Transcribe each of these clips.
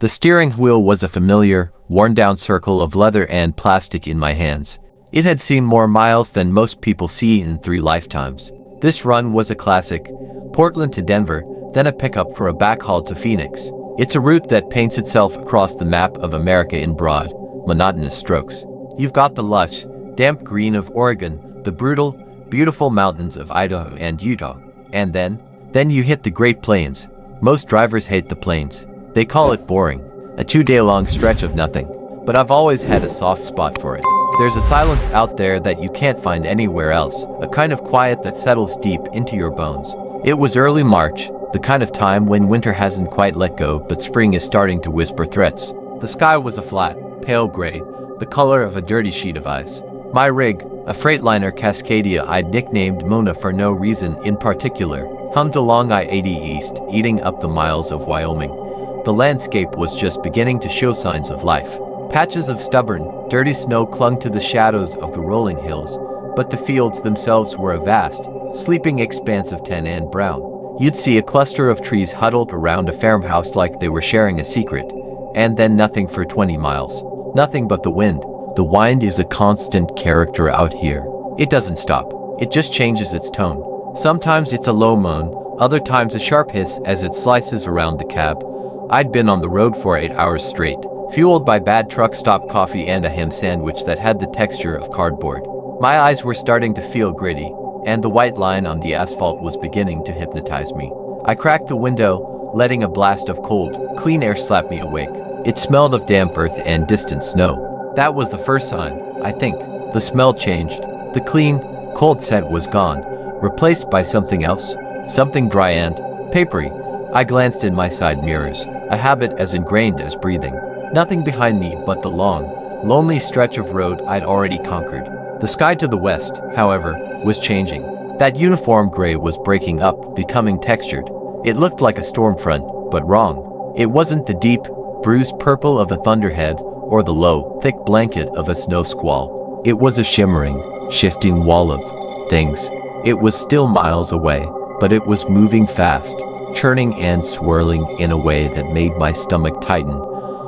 The steering wheel was a familiar, worn-down circle of leather and plastic in my hands. It had seen more miles than most people see in 3 lifetimes. This run was a classic, Portland to Denver, then a pickup for a backhaul to Phoenix. It's a route that paints itself across the map of America in broad, monotonous strokes. You've got the lush, damp green of Oregon, the brutal, beautiful mountains of Idaho and Utah, and then you hit the Great Plains. Most drivers hate the plains. They call it boring, a 2-day-long stretch of nothing. But I've always had a soft spot for it. There's a silence out there that you can't find anywhere else, a kind of quiet that settles deep into your bones. It was early March, the kind of time when winter hasn't quite let go but spring is starting to whisper threats. The sky was a flat, pale gray, the color of a dirty sheet of ice. My rig, a Freightliner Cascadia I'd nicknamed Mona for no reason in particular, hummed along I-80 East, eating up the miles of Wyoming. The landscape was just beginning to show signs of life. Patches of stubborn, dirty snow clung to the shadows of the rolling hills, but the fields themselves were a vast, sleeping expanse of tan and brown. You'd see a cluster of trees huddled around a farmhouse like they were sharing a secret, and then nothing for 20 miles. Nothing but the wind. The wind is a constant character out here. It doesn't stop. It just changes its tone. Sometimes it's a low moan, other times a sharp hiss as it slices around the cab. I'd been on the road for 8 hours straight, fueled by bad truck stop coffee and a ham sandwich that had the texture of cardboard. My eyes were starting to feel gritty, and the white line on the asphalt was beginning to hypnotize me. I cracked the window, letting a blast of cold, clean air slap me awake. It smelled of damp earth and distant snow. That was the first sign, I think. The smell changed. The clean, cold scent was gone, replaced by something else. Something dry and papery. I glanced in my side mirrors, a habit as ingrained as breathing. Nothing behind me but the long, lonely stretch of road I'd already conquered. The sky to the west, however, was changing. That uniform gray was breaking up, becoming textured. It looked like a storm front, but wrong. It wasn't the deep, bruised purple of a thunderhead or the low, thick blanket of a snow squall. It was a shimmering, shifting wall of things. It was still miles away, but it was moving fast, churning and swirling in a way that made my stomach tighten.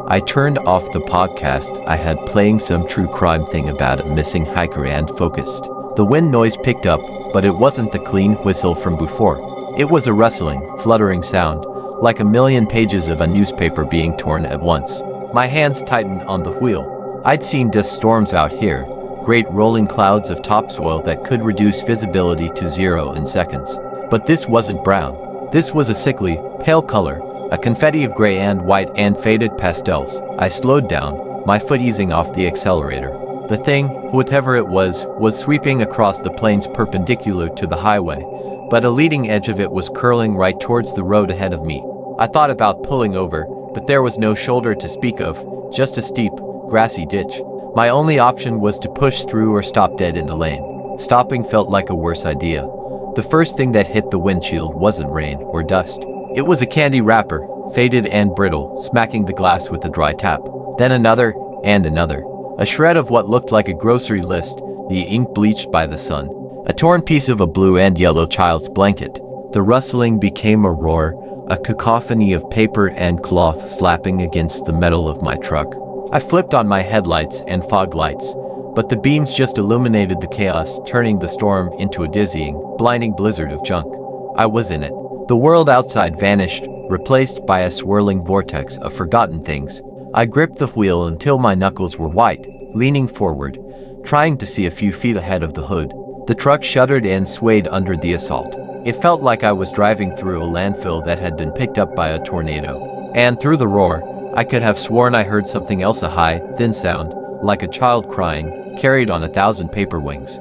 I turned off the podcast I had playing, some true crime thing about a missing hiker, and focused. The wind noise picked up, but it wasn't the clean whistle from before. It was a rustling, fluttering sound, like a million pages of a newspaper being torn at once. My hands tightened on the wheel. I'd seen dust storms out here, great rolling clouds of topsoil that could reduce visibility to 0 in seconds. But this wasn't brown. This was a sickly, pale color, a confetti of gray and white and faded pastels. I slowed down, my foot easing off the accelerator. The thing, whatever it was sweeping across the plains perpendicular to the highway, but a leading edge of it was curling right towards the road ahead of me. I thought about pulling over, but there was no shoulder to speak of, just a steep, grassy ditch. My only option was to push through or stop dead in the lane. Stopping felt like a worse idea. The first thing that hit the windshield wasn't rain or dust. It was a candy wrapper, faded and brittle, smacking the glass with a dry tap. Then another, and another. A shred of what looked like a grocery list, the ink bleached by the sun. A torn piece of a blue and yellow child's blanket. The rustling became a roar, a cacophony of paper and cloth slapping against the metal of my truck. I flipped on my headlights and fog lights, but the beams just illuminated the chaos, turning the storm into a dizzying, blinding blizzard of junk. I was in it. The world outside vanished, replaced by a swirling vortex of forgotten things. I gripped the wheel until my knuckles were white, leaning forward, trying to see a few feet ahead of the hood. The truck shuddered and swayed under the assault. It felt like I was driving through a landfill that had been picked up by a tornado. And through the roar, I could have sworn I heard something else, a high, thin sound, like a child crying, carried on 1,000 paper wings.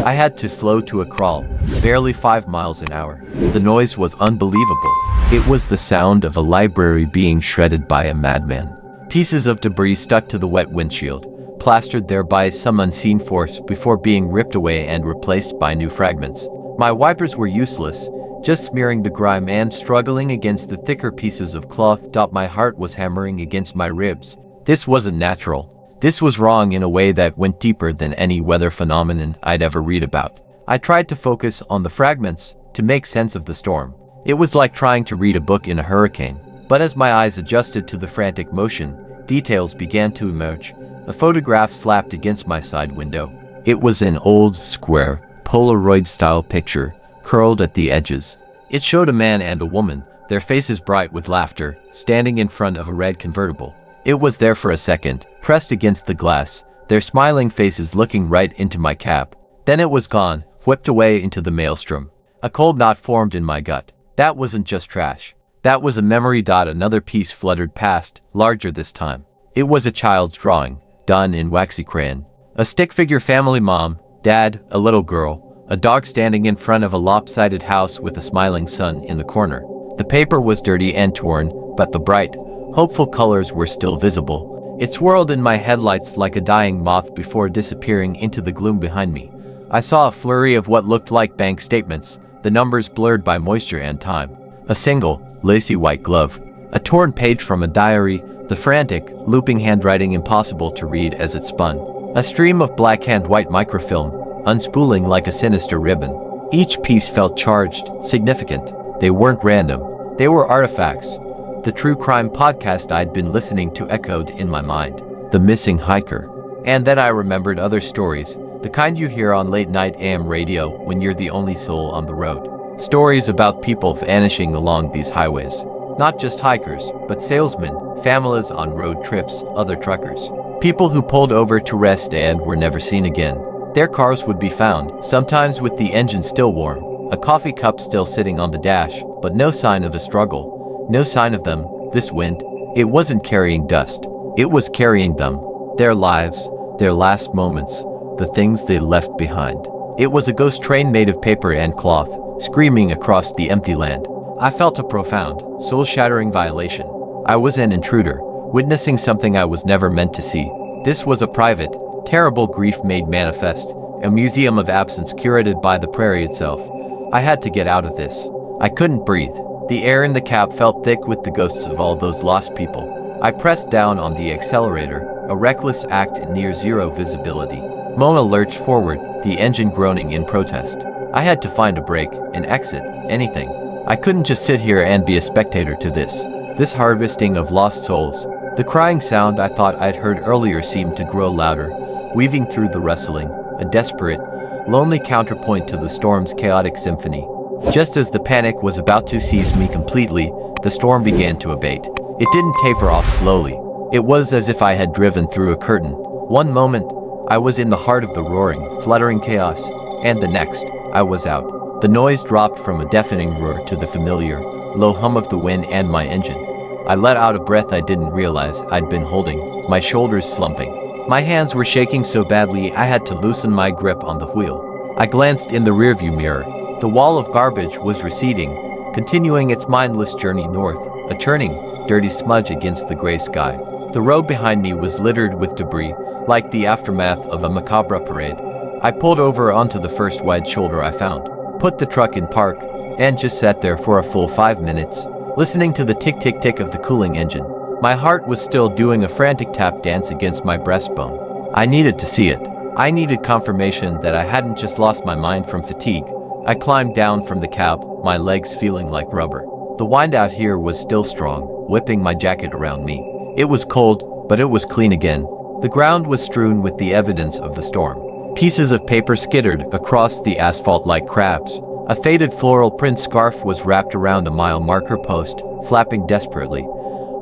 I had to slow to a crawl, barely 5 miles an hour. The noise was unbelievable. It was the sound of a library being shredded by a madman. Pieces of debris stuck to the wet windshield, plastered there by some unseen force before being ripped away and replaced by new fragments. My wipers were useless, just smearing the grime and struggling against the thicker pieces of cloth. My heart was hammering against my ribs. This wasn't natural. This was wrong in a way that went deeper than any weather phenomenon I'd ever read about. I tried to focus on the fragments, to make sense of the storm. It was like trying to read a book in a hurricane. But as my eyes adjusted to the frantic motion, details began to emerge. A photograph slapped against my side window. It was an old, square, Polaroid-style picture, curled at the edges. It showed a man and a woman, their faces bright with laughter, standing in front of a red convertible. It was there for a second, pressed against the glass, their smiling faces looking right into my cab. Then it was gone, whipped away into the maelstrom. A cold knot formed in my gut. That wasn't just trash. That was a memory. Another piece fluttered past, larger this time. It was a child's drawing, done in waxy crayon. A stick figure: family, mom, dad, a little girl, a dog standing in front of a lopsided house with a smiling sun in the corner. The paper was dirty and torn, but the bright, hopeful colors were still visible. It swirled in my headlights like a dying moth before disappearing into the gloom behind me. I saw a flurry of what looked like bank statements, the numbers blurred by moisture and time. A single, lacy white glove. A torn page from a diary, the frantic, looping handwriting impossible to read as it spun. A stream of black and white microfilm, unspooling like a sinister ribbon. Each piece felt charged, significant. They weren't random. They were artifacts. The true crime podcast I'd been listening to echoed in my mind. The missing hiker. And then I remembered other stories, the kind you hear on late-night AM radio when you're the only soul on the road. Stories about people vanishing along these highways. Not just hikers, but salesmen, families on road trips, other truckers. People who pulled over to rest and were never seen again. Their cars would be found, sometimes with the engine still warm, a coffee cup still sitting on the dash, but no sign of a struggle. No sign of them. This wind, it wasn't carrying dust. It was carrying them. Their lives, their last moments, the things they left behind. It was a ghost train made of paper and cloth, screaming across the empty land. I felt a profound, soul-shattering violation. I was an intruder, witnessing something I was never meant to see. This was a private, terrible grief made manifest, a museum of absence curated by the prairie itself. I had to get out of this. I couldn't breathe. The air in the cab felt thick with the ghosts of all those lost people. I pressed down on the accelerator, a reckless act in near zero visibility. Mona lurched forward, the engine groaning in protest. I had to find a break, an exit, anything. I couldn't just sit here and be a spectator to this harvesting of lost souls. The crying sound I thought I'd heard earlier seemed to grow louder, weaving through the rustling, a desperate, lonely counterpoint to the storm's chaotic symphony. Just as the panic was about to seize me completely, the storm began to abate. It didn't taper off slowly. It was as if I had driven through a curtain. One moment, I was in the heart of the roaring, fluttering chaos, and the next, I was out. The noise dropped from a deafening roar to the familiar, low hum of the wind and my engine. I let out a breath I didn't realize I'd been holding, my shoulders slumping. My hands were shaking so badly I had to loosen my grip on the wheel. I glanced in the rearview mirror. The wall of garbage was receding, continuing its mindless journey north, a churning, dirty smudge against the gray sky. The road behind me was littered with debris, like the aftermath of a macabre parade. I pulled over onto the first wide shoulder I found, put the truck in park, and just sat there for a full 5 minutes, listening to the tick-tick-tick of the cooling engine. My heart was still doing a frantic tap dance against my breastbone. I needed to see it. I needed confirmation that I hadn't just lost my mind from fatigue. I climbed down from the cab, my legs feeling like rubber. The wind out here was still strong, whipping my jacket around me. It was cold, but it was clean again. The ground was strewn with the evidence of the storm. Pieces of paper skittered across the asphalt like crabs. A faded floral print scarf was wrapped around a mile marker post, flapping desperately.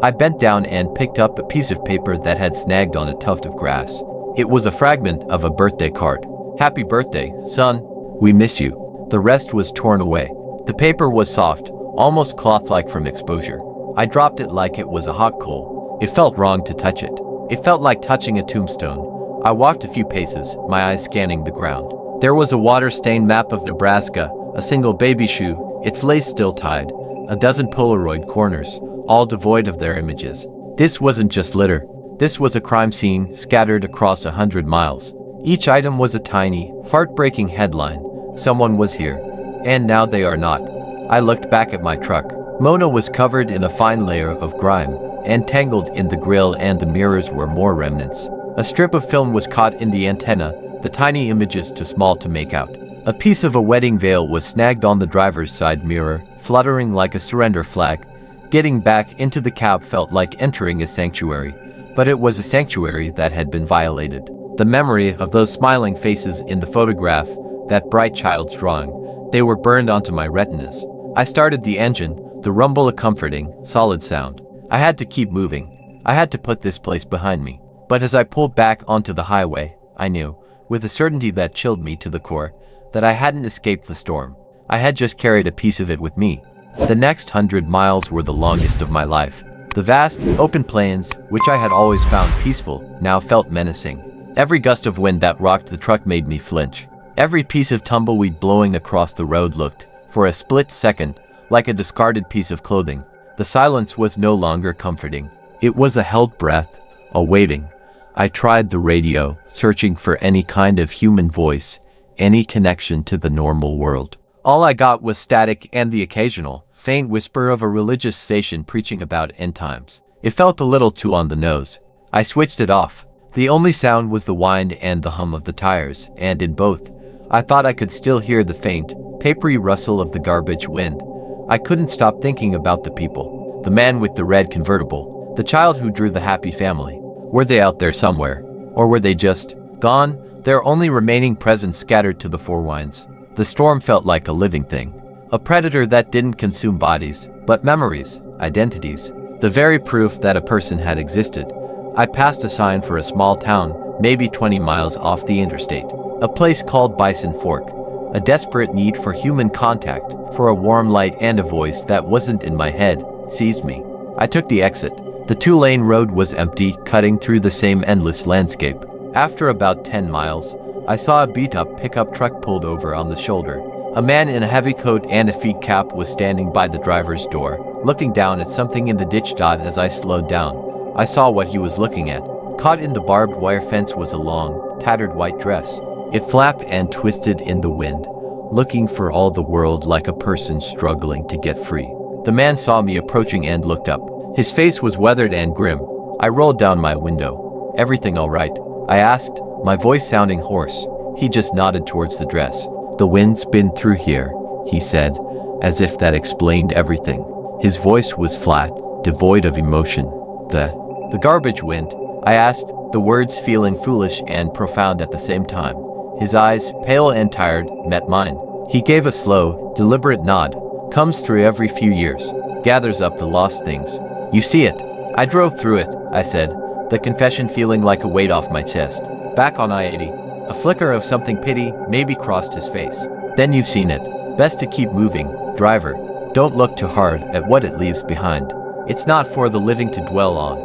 I bent down and picked up a piece of paper that had snagged on a tuft of grass. It was a fragment of a birthday card. "Happy birthday, son. We miss you." The rest was torn away. The paper was soft, almost cloth-like from exposure. I dropped it like it was a hot coal. It felt wrong to touch it. It felt like touching a tombstone. I walked a few paces, my eyes scanning the ground. There was a water-stained map of Nebraska, a single baby shoe, its lace still tied, a dozen Polaroid corners, all devoid of their images. This wasn't just litter. This was a crime scene scattered across 100 miles. Each item was a tiny, heartbreaking headline. Someone was here, and now they are not. I looked back at my truck. Mona was covered in a fine layer of grime, and tangled in the grill and the mirrors were more remnants. A strip of film was caught in the antenna, the tiny images too small to make out. A piece of a wedding veil was snagged on the driver's side mirror, fluttering like a surrender flag, Getting back into the cab felt like entering a sanctuary, but it was a sanctuary that had been violated. The memory of those smiling faces in the photograph, that bright child's drawing, they were burned onto my retinas. I started the engine, the rumble a comforting, solid sound. I had to keep moving. I had to put this place behind me. But as I pulled back onto the highway, I knew, with a certainty that chilled me to the core, that I hadn't escaped the storm. I had just carried a piece of it with me. The next 100 miles were the longest of my life. The vast, open plains, which I had always found peaceful, now felt menacing. Every gust of wind that rocked the truck made me flinch. Every piece of tumbleweed blowing across the road looked, for a split second, like a discarded piece of clothing. The silence was no longer comforting. It was a held breath, a waiting. I tried the radio, searching for any kind of human voice, any connection to the normal world. All I got was static and the occasional, faint whisper of a religious station preaching about end times. It felt a little too on the nose. I switched it off. The only sound was the whine and the hum of the tires, and in both, I thought I could still hear the faint, papery rustle of the garbage wind. I couldn't stop thinking about the people. The man with the red convertible, the child who drew the happy family. Were they out there somewhere? Or were they just gone, their only remaining presence scattered to the four winds? The storm felt like a living thing. A predator that didn't consume bodies, but memories, identities, the very proof that a person had existed. I passed a sign for a small town, maybe 20 miles off the interstate. A place called Bison Fork. A desperate need for human contact, for a warm light and a voice that wasn't in my head, seized me. I took the exit. The two-lane road was empty, cutting through the same endless landscape. After about 10 miles, I saw a beat-up pickup truck pulled over on the shoulder. A man in a heavy coat and a feed cap was standing by the driver's door, looking down at something in the ditch. As I slowed down, I saw what he was looking at. Caught in the barbed wire fence was a long, tattered white dress. It flapped and twisted in the wind, looking for all the world like a person struggling to get free. The man saw me approaching and looked up. His face was weathered and grim. I rolled down my window. "Everything all right?" I asked, my voice sounding hoarse. He just nodded towards the dress. "The wind's been through here," he said, as if that explained everything. His voice was flat, devoid of emotion. The garbage wind?" I asked, the words feeling foolish and profound at the same time. His eyes, pale and tired, met mine. He gave a slow, deliberate nod. "Comes through every few years. Gathers up the lost things. You see it." "I drove through it," I said, the confession feeling like a weight off my chest. Back on I-80. A flicker of something pity maybe crossed his face. "Then you've seen it. Best to keep moving, driver. Don't look too hard at what it leaves behind. It's not for the living to dwell on."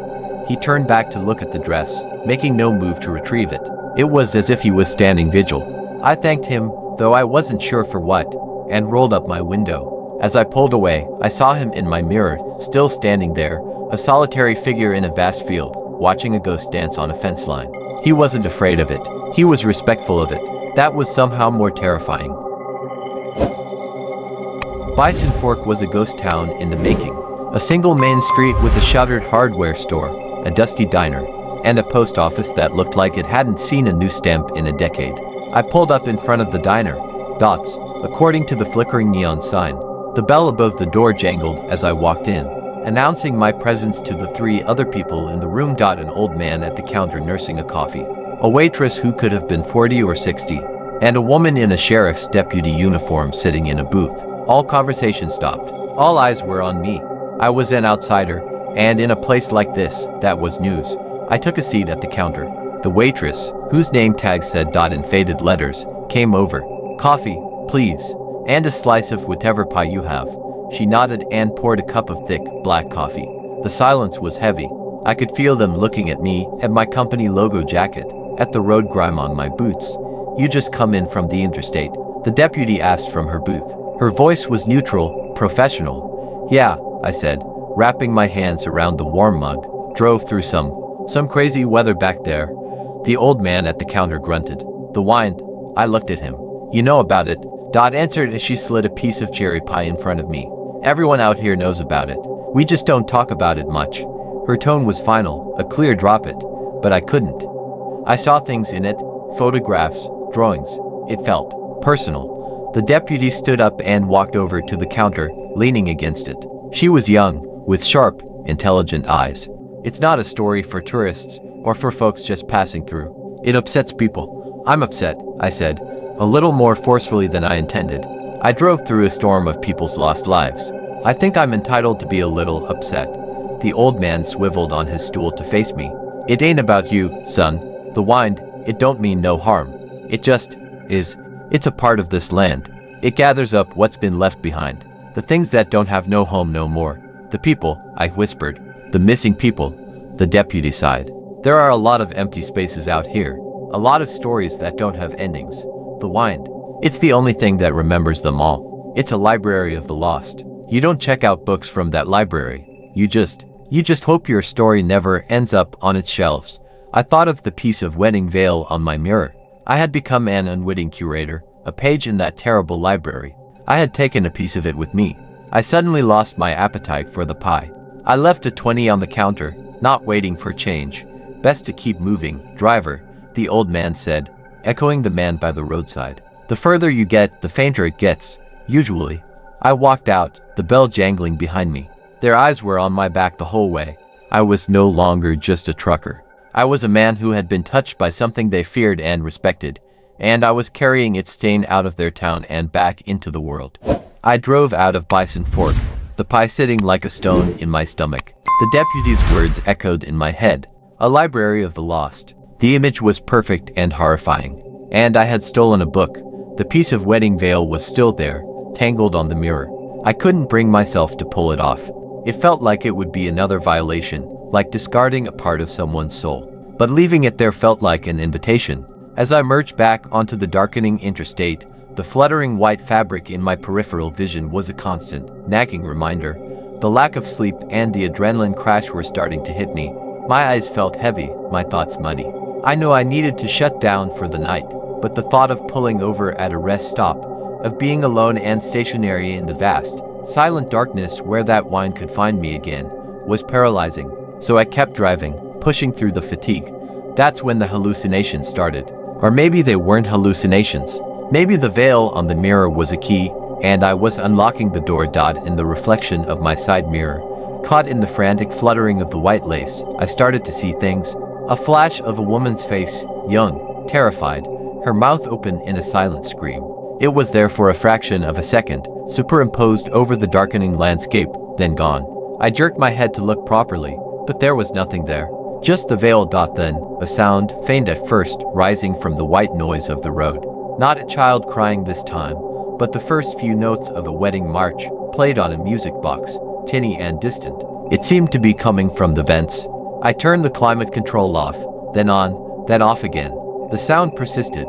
He turned back to look at the dress, making no move to retrieve it. It was as if he was standing vigil. I thanked him, though I wasn't sure for what, and rolled up my window. As I pulled away, I saw him in my mirror, still standing there, a solitary figure in a vast field, watching a ghost dance on a fence line. He wasn't afraid of it. He was respectful of it. That was somehow more terrifying. Bison Fork was a ghost town in the making. A single main street with a shuttered hardware store, a dusty diner, and a post office that looked like it hadn't seen a new stamp in a decade. I pulled up in front of the diner. Dots, according to the flickering neon sign. The bell above the door jangled as I walked in, announcing my presence to the three other people in the room. An old man at the counter nursing a coffee, a waitress who could have been 40 or 60, and a woman in a sheriff's deputy uniform sitting in a booth. All conversation stopped. All eyes were on me. I was an outsider, and in a place like this, that was news. I took a seat at the counter. The waitress, whose name tag said in faded letters, came over. "Coffee, please, and a slice of whatever pie you have." She nodded and poured a cup of thick, black coffee. The silence was heavy. I could feel them looking at me, at my company logo jacket, at the road grime on my boots. "You just come in from the interstate?" the deputy asked from her booth. Her voice was neutral, professional. "Yeah," I said, wrapping my hands around the warm mug. "Drove through some crazy weather back there." The old man at the counter grunted. "The wine?" I looked at him. "You know about it," answered as she slid a piece of cherry pie in front of me. "Everyone out here knows about it. We just don't talk about it much." Her tone was final, a clear drop it, but I couldn't. I saw things in it, photographs, drawings. It felt personal. The deputy stood up and walked over to the counter, leaning against it. She was young, with sharp, intelligent eyes. It's not a story for tourists or for folks just passing through. It upsets people. I'm upset, I said, a little more forcefully than I intended. I drove through a storm of people's lost lives. I think I'm entitled to be a little upset. The old man swiveled on his stool to face me. It ain't about you, son. The wind, it don't mean no harm. It just is. It's a part of this land. It gathers up what's been left behind. The things that don't have no home no more. The people, I whispered. The missing people. The deputy sighed. There are a lot of empty spaces out here. A lot of stories that don't have endings. The wind. It's the only thing that remembers them all. It's a library of the lost. You don't check out books from that library. You just hope your story never ends up on its shelves. I thought of the piece of wedding veil on my mirror. I had become an unwitting curator, a page in that terrible library. I had taken a piece of it with me. I suddenly lost my appetite for the pie. I left a 20 on the counter, not waiting for change. Best to keep moving, driver, the old man said, echoing the man by the roadside. The further you get, the fainter it gets, usually. I walked out, the bell jangling behind me. Their eyes were on my back the whole way. I was no longer just a trucker. I was a man who had been touched by something they feared and respected, and I was carrying its stain out of their town and back into the world. I drove out of Bison Fork, the pie sitting like a stone in my stomach. The deputy's words echoed in my head. A library of the lost. The image was perfect and horrifying. And I had stolen a book. The piece of wedding veil was still there, tangled on the mirror. I couldn't bring myself to pull it off. It felt like it would be another violation, like discarding a part of someone's soul. But leaving it there felt like an invitation. As I merged back onto the darkening interstate, the fluttering white fabric in my peripheral vision was a constant, nagging reminder. The lack of sleep and the adrenaline crash were starting to hit me. My eyes felt heavy, my thoughts muddy. I knew I needed to shut down for the night, but the thought of pulling over at a rest stop, of being alone and stationary in the vast, silent darkness where that wine could find me again, was paralyzing. So I kept driving, pushing through the fatigue. That's when the hallucinations started. Or maybe they weren't hallucinations. Maybe the veil on the mirror was a key, and I was unlocking the door. In the reflection of my side mirror, caught in the frantic fluttering of the white lace, I started to see things. A flash of a woman's face, young, terrified, her mouth open in a silent scream. It was there for a fraction of a second, superimposed over the darkening landscape, then gone. I jerked my head to look properly, but there was nothing there. Just the veil. Then, a sound, faint at first, rising from the white noise of the road. Not a child crying this time, but the first few notes of a wedding march, played on a music box, tinny and distant. It seemed to be coming from the vents. I turned the climate control off, then on, then off again. The sound persisted,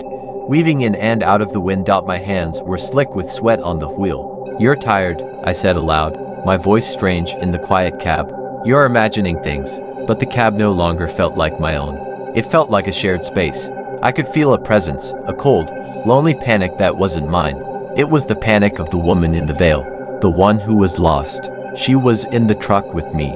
weaving in and out of the wind. My hands were slick with sweat on the wheel. You're tired, I said aloud, my voice strange in the quiet cab. You're imagining things. But the cab no longer felt like my own. It felt like a shared space. I could feel a presence, a cold, lonely panic that wasn't mine. It was the panic of the woman in the veil, the one who was lost. She was in the truck with me,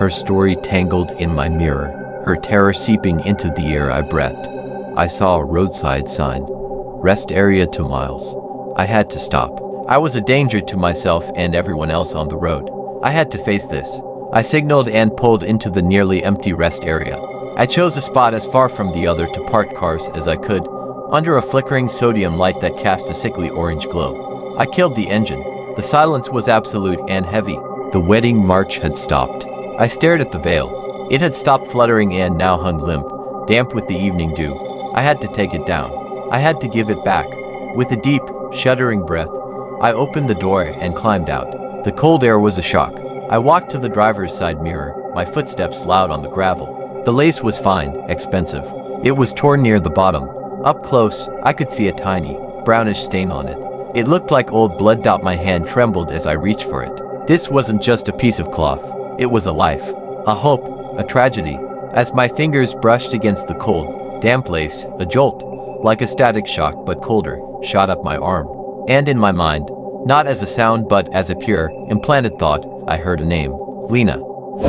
her story tangled in my mirror, her terror seeping into the air I breathed. I saw a roadside sign, rest area 2 miles. I had to stop. I was a danger to myself and everyone else on the road. I had to face this. I signaled and pulled into the nearly empty rest area. I chose a spot as far from the other to park cars as I could, under a flickering sodium light that cast a sickly orange glow. I killed the engine. The silence was absolute and heavy. The wedding march had stopped. I stared at the veil. It had stopped fluttering and now hung limp, damp with the evening dew. I had to take it down. I had to give it back. With a deep, shuddering breath, I opened the door and climbed out. The cold air was a shock. I walked to the driver's side mirror, my footsteps loud on the gravel. The lace was fine, expensive. It was torn near the bottom. Up close, I could see a tiny, brownish stain on it. It looked like old blood. My hand trembled as I reached for it. This wasn't just a piece of cloth. It was a life, a hope, a tragedy. As my fingers brushed against the cold, damp lace, a jolt, like a static shock but colder, shot up my arm. And in my mind, not as a sound but as a pure, implanted thought, I heard a name. Lena.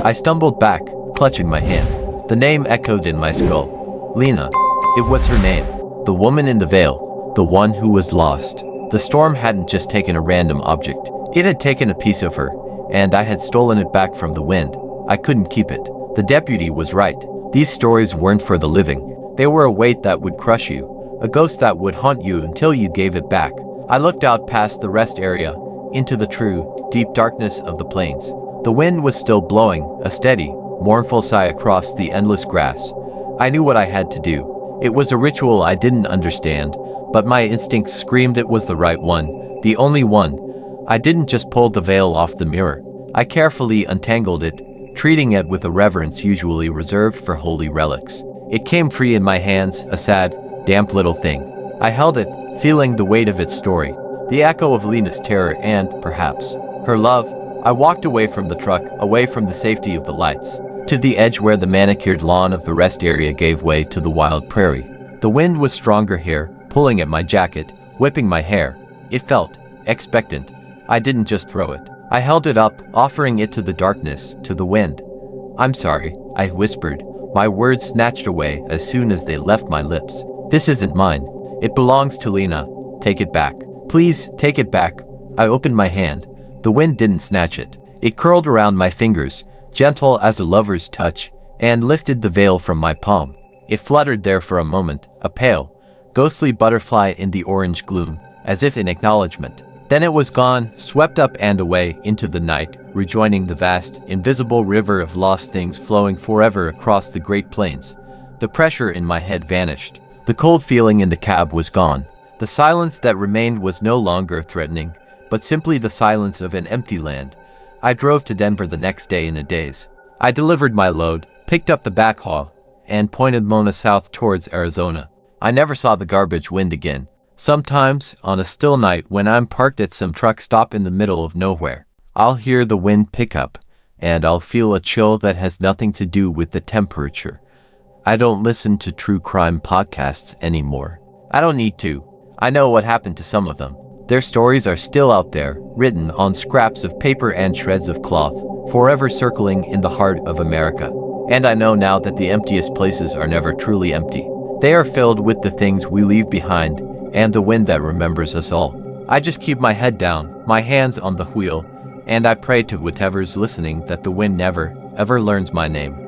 I stumbled back, clutching my hand. The name echoed in my skull. Lena. It was her name. The woman in the veil. The one who was lost. The storm hadn't just taken a random object. It had taken a piece of her, and I had stolen it back from the wind. I couldn't keep it. The deputy was right. These stories weren't for the living. They were a weight that would crush you, a ghost that would haunt you until you gave it back. I looked out past the rest area, into the true, deep darkness of the plains. The wind was still blowing, a steady, mournful sigh across the endless grass. I knew what I had to do. It was a ritual I didn't understand, but my instincts screamed it was the right one, the only one. I didn't just pull the veil off the mirror. I carefully untangled it, treating it with a reverence usually reserved for holy relics. It came free in my hands, a sad, damp little thing. I held it, feeling the weight of its story, the echo of Lena's terror and, perhaps, her love. I walked away from the truck, away from the safety of the lights, to the edge where the manicured lawn of the rest area gave way to the wild prairie. The wind was stronger here, pulling at my jacket, whipping my hair. It felt expectant. I didn't just throw it. I held it up, offering it to the darkness, to the wind. "I'm sorry," I whispered, my words snatched away as soon as they left my lips. "This isn't mine. It belongs to Lena. Take it back. Please, take it back." I opened my hand. The wind didn't snatch it. It curled around my fingers, gentle as a lover's touch, and lifted the veil from my palm. It fluttered there for a moment, a pale, ghostly butterfly in the orange gloom, as if in acknowledgement. Then it was gone, swept up and away into the night, rejoining the vast, invisible river of lost things flowing forever across the Great Plains. The pressure in my head vanished. The cold feeling in the cab was gone. The silence that remained was no longer threatening, but simply the silence of an empty land. I drove to Denver the next day in a daze. I delivered my load, picked up the backhaul, and pointed Mona south towards Arizona. I never saw the garbage wind again. Sometimes, on a still night when I'm parked at some truck stop in the middle of nowhere, I'll hear the wind pick up, and I'll feel a chill that has nothing to do with the temperature. I don't listen to true crime podcasts anymore. I don't need to. I know what happened to some of them. Their stories are still out there, written on scraps of paper and shreds of cloth, forever circling in the heart of America. And I know now that the emptiest places are never truly empty. They are filled with the things we leave behind, and the wind that remembers us all. I just keep my head down, my hands on the wheel, and I pray to whatever's listening that the wind never, ever learns my name.